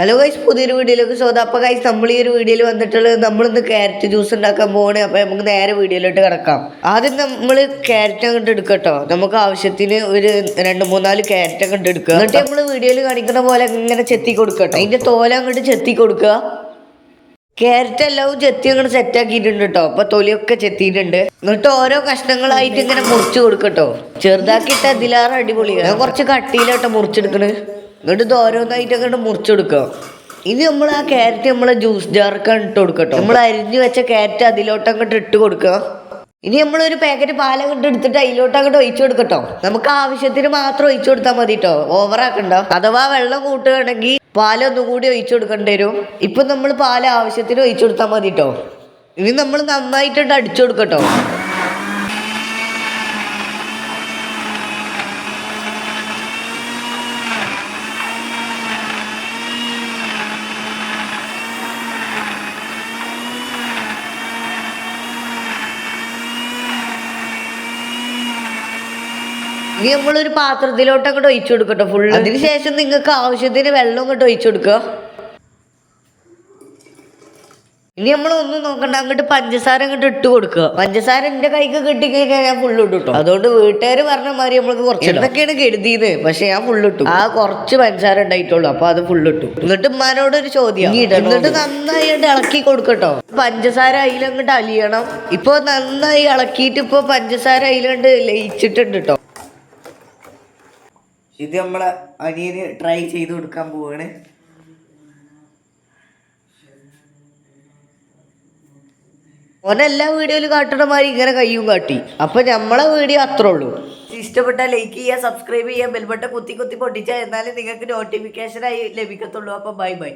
Hello guys, പുതിയൊരു വീഡിയോയിലേക്ക് സ്വാഗതം. അപ്പോൾ ഗൈസ്, നമ്മൾ ഈ ഒരു വീഡിയോയിൽ വന്നിട്ടുള്ളത് നമ്മളിന്ന് ക്യാരറ്റ് ജ്യൂസ് ഉണ്ടാക്കാൻ പോകണേ. അപ്പോൾ നമുക്ക് നേരെ വീഡിയോയിലോട്ട് കിടക്കാം. ആദ്യം നമ്മൾ ക്യാരറ്റ് അങ്ങോട്ട് എടുക്കട്ടോ. നമുക്ക് ആവശ്യത്തിന് ഒരു 2-3-4 ക്യാരറ്റ് അങ്ങോട്ട് എടുക്കുക. എന്നിട്ട് നമ്മൾ വീഡിയോയിൽ കാണിക്കുന്ന പോലെ ഇങ്ങനെ ചെത്തി കൊടുക്കട്ടോ. അതിൻ്റെ തോല അങ്ങോട്ട് ചെത്തി കൊടുക്കുക. ക്യാരറ്റ് എല്ലാം ചെത്തി അങ്ങോട്ട് സെറ്റാക്കിയിട്ടുണ്ട് കേട്ടോ. അപ്പോൾ തൊലിയൊക്കെ ചെത്തിയിട്ടുണ്ട്. എന്നിട്ട് ഓരോ കഷ്ണങ്ങളായിട്ട് ഇങ്ങനെ മുറിച്ച് കൊടുക്കട്ടോ. ചെറുതാക്കിയിട്ട് അതിലാറ് അടിപൊളിയാണ്. കുറച്ച് കട്ടിയിലോട്ടോ മുറിച്ചെടുക്കണത്. എന്നിട്ട് ഇത് ഓരോന്നായിട്ട് അങ്ങോട്ട് മുറിച്ചെടുക്കുക. ഇനി നമ്മൾ ആ ക്യാരറ്റ് നമ്മളെ ജ്യൂസ് ജാർക്ക് ഇട്ട് കൊടുക്കട്ടോ. നമ്മൾ അരിഞ്ഞു വെച്ച ക്യാരറ്റ് അതിലോട്ട് അങ്ങോട്ട് ഇട്ട് കൊടുക്കുക. ഇനി നമ്മളൊരു പാക്കറ്റ് പാലങ്ങോട്ട് എടുത്തിട്ട് അതിലോട്ട് അങ്ങോട്ട് ഒഴിച്ചു കൊടുക്കട്ടോ. നമുക്ക് ആവശ്യത്തിന് മാത്രം ഒഴിച്ചു കൊടുത്താൽ മതി കേട്ടോ, ഓവറാക്കണ്ട. അഥവാ വെള്ളം കൂട്ടുകയാണെങ്കിൽ പാലൊന്നും കൂടി ഒഴിച്ചു കൊടുക്കേണ്ടി വരും. ഇപ്പം നമ്മൾ പാല് ആവശ്യത്തിന് ഒഴിച്ചു കൊടുത്താൽ മതി കേട്ടോ. ഇനി നമ്മൾ നന്നായിട്ടുണ്ട് അടിച്ചു കൊടുക്കട്ടോ. ഇനി നമ്മളൊരു പാത്രത്തിലോട്ട് അങ്ങോട്ട് ഒഴിച്ചു കൊടുക്കട്ടോ ഫുള്ള്. അതിനുശേഷം നിങ്ങൾക്ക് ആവശ്യത്തിന് വെള്ളം അങ്ങോട്ട് ഒഴിച്ചു കൊടുക്കുക. ഇനി നമ്മളൊന്നും നോക്കണ്ട, അങ്ങോട്ട് പഞ്ചസാര അങ്ങോട്ട് ഇട്ട് കൊടുക്കുക. പഞ്ചസാര എൻ്റെ കൈക്ക് കിട്ടിക്കഴിഞ്ഞാൽ ഞാൻ ഫുള്ള് ഇട്ടു കേട്ടോ. അതുകൊണ്ട് വീട്ടുകാർ പറഞ്ഞ മാതിരി നമ്മൾക്ക് കുറച്ച് എന്തൊക്കെയാണ് കരുതിയത്, പക്ഷെ ഞാൻ ഫുള്ള് ഇട്ടു. ആ കുറച്ച് പഞ്ചസാര ഉണ്ടായിട്ടുള്ളൂ, അപ്പൊ അത് ഫുള്ള് ഇട്ടു. എന്നിട്ട് ഉമ്മാനോടൊരു ചോദ്യം, എന്നിട്ട് നന്നായിട്ട് ഇളക്കി കൊടുക്കട്ടോ. പഞ്ചസാര അതിലങ്ങോട്ട് അലിയണം. ഇപ്പൊ നന്നായി ഇളക്കിയിട്ട് ഇപ്പൊ പഞ്ചസാര അതിലങ്ങോട്ട് ലയിച്ചിട്ടുണ്ട് കേട്ടോ. ഇത് നമ്മളെ അനിയന് ട്രൈ ചെയ്ത് കൊടുക്കാൻ പോവാണ്. ഓനെല്ലാ വീഡിയോയിലും കാട്ടുന്ന മാതിരി ഇങ്ങനെ കയ്യും കാട്ടി. അപ്പൊ നമ്മളെ വീഡിയോ അത്രേ ഉള്ളൂ. ഇഷ്ടപ്പെട്ടാൽ ലൈക്ക് ചെയ്യുക, സബ്സ്ക്രൈബ് ചെയ്യുക, ബെൽബട്ടൺ കുത്തി കുത്തി പൊട്ടിച്ചാൽ എന്നാലും നിങ്ങൾക്ക് നോട്ടിഫിക്കേഷനായി ലഭിക്കത്തുള്ളൂ. അപ്പൊ ബൈ ബൈ.